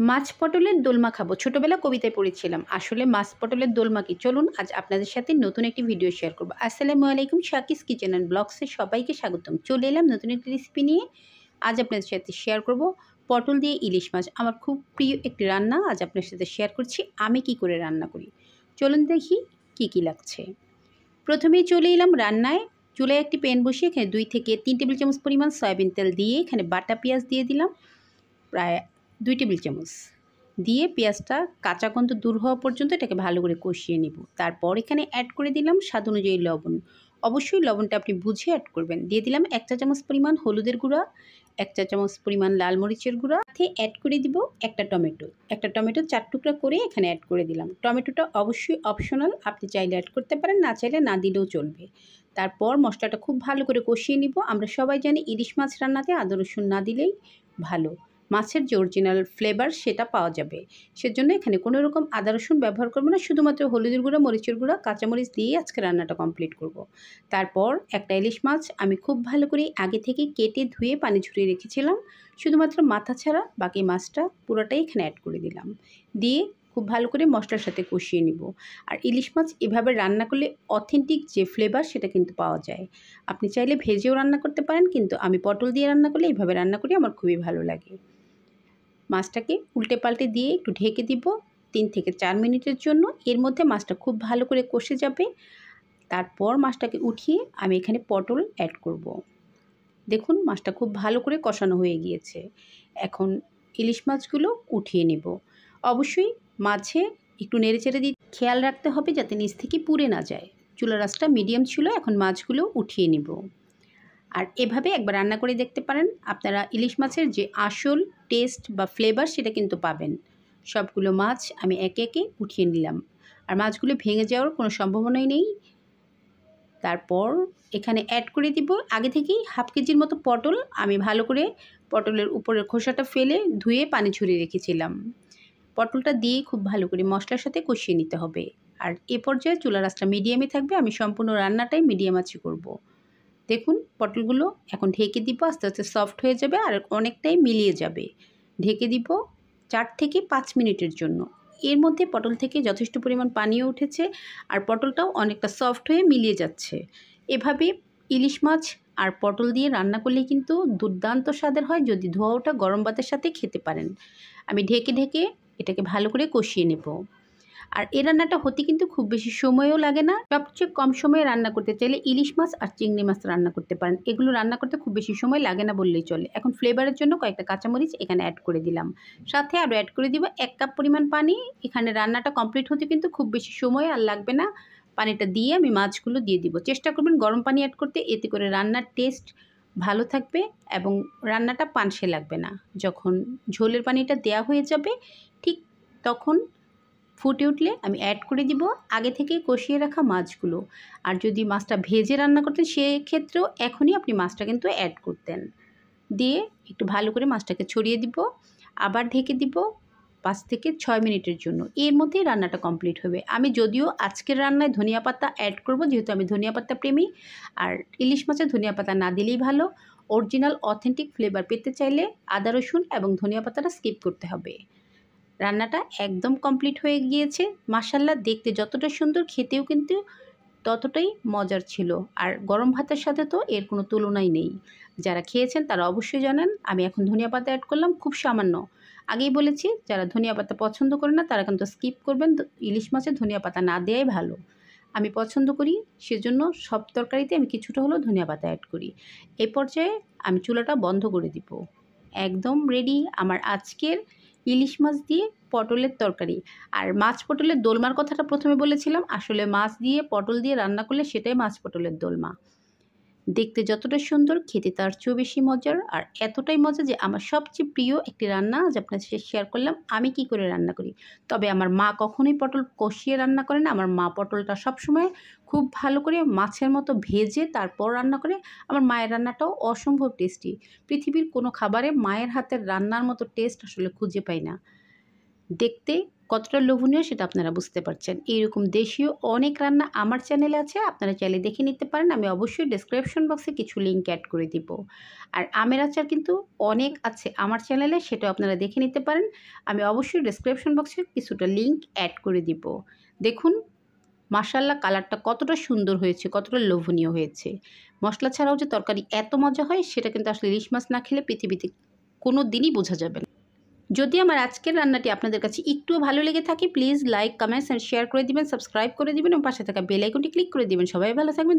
মাছ পটলের দোলমা খাবো। ছোটবেলা কবিতায় পড়েছিলাম। আসলে মাছ পটলের দোলমা কি? চলুন আজ আপনাদের সাথে নতুন একটি ভিডিও শেয়ার করব। আসসালামু আলাইকুম, শাকিস কিচেন অ্যান্ড ব্লগসে সবাইকে স্বাগতম। চলে এলাম নতুন একটি রেসিপি নিয়ে। আজ আপনাদের সাথে শেয়ার করব পটল দিয়ে ইলিশ মাছ। আমার খুব প্রিয় একটি রান্না আজ আপনার সাথে শেয়ার করছি। আমি কি করে রান্না করি চলুন দেখি কি লাগছে। প্রথমেই চলে এলাম রান্নায়। চুলায় একটি প্যান বসিয়ে এখানে 2 থেকে 3 টেবিল চামচ পরিমাণ সয়াবিন তেল দিয়ে এখানে বাটা পেঁয়াজ দিয়ে দিলাম প্রায় 2 টেবিল চামচ। দিয়ে পেঁয়াজটা কাঁচা গন্ধ দূর হওয়া পর্যন্ত এটাকে ভালো করে কষিয়ে নেব। তারপর এখানে অ্যাড করে দিলাম স্বাদ অনুযায়ী লবণ। অবশ্যই লবণটা আপনি বুঝে অ্যাড করবেন। দিয়ে দিলাম 1 চা চামচ পরিমাণ হলুদের গুঁড়া, 1 চা চামচ পরিমাণ লাল মরিচের গুঁড়া, সাথে অ্যাড করে দিব একটা টমেটো। একটা টমেটো 4 টুকরা করে এখানে অ্যাড করে দিলাম। টমেটোটা অবশ্যই অপশনাল, আপনি চাইলে অ্যাড করতে পারেন, না চাইলে না দিলেও চলবে। তারপর মশলাটা খুব ভালো করে কষিয়ে নিব। আমরা সবাই জানি ইলিশ মাছ রান্নাতে আদা রসুন না দিলেই ভালো, মাছের যে অরিজিনাল ফ্লেভার সেটা পাওয়া যাবে। সেজন্য এখানে কোনো রকম আদা রসুন ব্যবহার করব না, শুধুমাত্র হলুদের গুঁড়া, মরিচের গুঁড়া, কাঁচামরিচ দিয়ে আজকে রান্নাটা কমপ্লিট করব। তারপর একটা ইলিশ মাছ আমি খুব ভালো করে আগে থেকে কেটে ধুয়ে পানি ঝরিয়ে রেখেছিলাম। শুধুমাত্র মাথা ছাড়া বাকি মাছটা পুরোটাই এখানে অ্যাড করে দিলাম। দিয়ে খুব ভালো করে মশলার সাথে কষিয়ে নিব। আর ইলিশ মাছ এভাবে রান্না করলে অথেন্টিক যে ফ্লেভার সেটা কিন্তু পাওয়া যায়। আপনি চাইলে ভেজেও রান্না করতে পারেন, কিন্তু আমি পটল দিয়ে রান্না করলে এইভাবে রান্না করি, আমার খুবই ভালো লাগে। মাছটাকে উল্টে পাল্টে দিয়ে একটু ঢেকে দিব 3 থেকে 4 মিনিটের জন্য। এর মধ্যে মাছটা খুব ভালো করে কষে যাবে। তারপর মাছটাকে উঠিয়ে আমি এখানে পটল অ্যাড করব। দেখুন মাছটা খুব ভালো করে কষানো হয়ে গিয়েছে। এখন ইলিশ মাছগুলো উঠিয়ে নেব। অবশ্যই মাছে একটু নেড়েচেড়ে দিয়ে খেয়াল রাখতে হবে যাতে নিচ থেকে পুড়ে না যায়। চুলার আঁচটা মিডিয়াম ছিল। এখন মাছগুলো উঠিয়ে নেব। আর এভাবে একবার রান্না করে দেখতে পারেন, আপনারা ইলিশ মাছের যে আসল টেস্ট বা ফ্লেভার সেটা কিন্তু পাবেন। সবগুলো মাছ আমি একে একে উঠিয়ে নিলাম। আর মাছগুলো ভেঙে যাওয়ার কোনো সম্ভাবনাই নেই। তারপর এখানে অ্যাড করে দিব আগে থেকেই হাফ কেজির মতো পটল। আমি ভালো করে পটলের উপরের খোসাটা ফেলে ধুয়ে পানি ঝরিয়ে রেখেছিলাম। পটলটা দিয়ে খুব ভালো করে মশলার সাথে কষিয়ে নিতে হবে। আর এ পর্যায়ে চুলার আঁচটা মিডিয়ামে থাকবে। আমি সম্পূর্ণ রান্নাটাই মিডিয়াম আঁচে করব। দেখুন পটলগুলো এখন ঢেকে দিব, আস্তে আস্তে সফট হয়ে যাবে আর অনেকটাই মিলিয়ে যাবে। ঢেকে দিব 4 থেকে 5 মিনিটের জন্য। এর মধ্যে পটল থেকে যথেষ্ট পরিমাণ পানিও উঠেছে আর পটলটাও অনেকটা সফট হয়ে মিলিয়ে যাচ্ছে। এভাবে ইলিশ মাছ আর পটল দিয়ে রান্না করলে কিন্তু দুর্দান্ত স্বাদের হয়, যদি ধোয়া ওঠা গরম ভাতের সাথে খেতে পারেন। আমি ঢেকে ঢেকে এটাকে ভালো করে কষিয়ে নেব। আর এই রান্নাটা হতে কিন্তু খুব বেশি সময়ও লাগে না। সবচেয়ে কম সময়ে রান্না করতে চাইলে ইলিশ মাছ আর চিংড়ি মাছ রান্না করতে পারেন। এগুলো রান্না করতে খুব বেশি সময় লাগে না বললেই চলে। এখন ফ্লেভারের জন্য কয়েকটা কাঁচামরিচ এখানে অ্যাড করে দিলাম। সাথে আরও অ্যাড করে দিব 1 কাপ পরিমাণ পানি। এখানে রান্নাটা কমপ্লিট হতে কিন্তু খুব বেশি সময় আর লাগবে না। পানিটা দিয়ে আমি মাছগুলো দিয়ে দিব। চেষ্টা করবেন গরম পানি অ্যাড করতে, এতে করে রান্নার টেস্ট ভালো থাকবে এবং রান্নাটা পানসে লাগবে না। যখন ঝোলের পানিটা দেয়া হয়ে যাবে ঠিক তখন ফুটে উঠলে আমি অ্যাড করে দিব আগে থেকে কষিয়ে রাখা মাছগুলো। আর যদি মাছটা ভেজে রান্না করতেন সেক্ষেত্রেও এখনই আপনি মাছটা কিন্তু অ্যাড করতেন। দিয়ে একটু ভালো করে মাছটাকে ছড়িয়ে দিব, আবার ঢেকে দিব 5 থেকে 6 মিনিটের জন্য। এর মধ্যেই রান্নাটা কমপ্লিট হবে। আমি যদিও আজকের রান্নায় ধনিয়া পাতা অ্যাড করব, যেহেতু আমি ধনিয়া পাতা প্রেমী। আর ইলিশ মাছে ধনিয়া পাতা না দিলেই ভালো। অরিজিনাল অথেন্টিক ফ্লেভার পেতে চাইলে আদা রসুন এবং ধনিয়া পাতাটা স্কিপ করতে হবে। রান্নাটা একদম কমপ্লিট হয়ে গিয়েছে। মাশাআল্লাহ, দেখতে যতটা সুন্দর খেতেও কিন্তু ততটাই মজার ছিল। আর গরম ভাতের সাথে তো এর কোনো তুলনাই নেই। যারা খেয়েছেন তারা অবশ্যই জানেন। আমি এখন ধনিয়া পাতা অ্যাড করলাম খুব সামান্য। আগেই বলেছি যারা ধনিয়া পাতা পছন্দ করে না তারা কিন্তু স্কিপ করবেন। ইলিশ মাছে ধনিয়া পাতা না দেওয়াই ভালো। আমি পছন্দ করি, সেজন্য সব তরকারিতে আমি কিছুটা হলেও ধনিয়া পাতা অ্যাড করি। এই পর্যায়ে আমি চুলাটা বন্ধ করে দিব। একদম রেডি আমার আজকের ইলিশ মাছ দিয়ে পটলের তরকারি। আর মাছ পটলের দোলমার কথাটা প্রথমে বলেছিলাম, আসলে মাছ দিয়ে পটল দিয়ে রান্না করলে সেটাই মাছ পটলের দোলমা। দেখতে যতটা সুন্দর খেতে তার চেয়েও বেশি মজার। আর এতটাই মজা যে আমার সবচেয়ে প্রিয় একটি রান্না আজ আপনার সাথে শেয়ার করলাম আমি কি করে রান্না করি। তবে আমার মা কখনোই পটল কষিয়ে রান্না করে না। আমার মা পটলটা সবসময় খুব ভালো করে মাছের মতো ভেজে তারপর রান্না করে। আমার মায়ের রান্নাটাও অসম্ভব টেস্টি। পৃথিবীর কোনো খাবারে মায়ের হাতের রান্নার মতো টেস্ট আসলে খুঁজে পাই না। দেখতে কতটা লোভনীয় সেটা আপনারা বুঝতে পারছেন। এইরকম দেশীয় অনেক রান্না আমার চ্যানেলে আছে, আপনারা চাইলে দেখে নিতে পারেন। আমি অবশ্যই ডেসক্রিপশন বক্সে কিছু লিঙ্ক অ্যাড করে দিব। আর আমের আচার কিন্তু অনেক আছে আমার চ্যানেলে, সেটাও আপনারা দেখে নিতে পারেন। আমি অবশ্যই ডেসক্রিপশন বক্সে কিছুটা লিঙ্ক অ্যাড করে দিব। দেখুন মাশাআল্লাহ কালারটা কতটা সুন্দর হয়েছে, কতটা লোভনীয় হয়েছে। মশলা ছাড়াও যে তরকারি এত মজা হয় সেটা কিন্তু আসলে ইলিশ মাছ না খেলে পৃথিবীতে কোনো দিনই বোঝা যাবে না। যদি আমার আজকের রান্নাটি আপনাদের কাছে একটুও ভালো লেগে থাকে please like, comments and share করে দিবেন, সাবস্ক্রাইব করে দিবেন এবং পাশে থাকা বেল আইকনটি ক্লিক করে দিবেন। সবাই ভালো থাকবেন।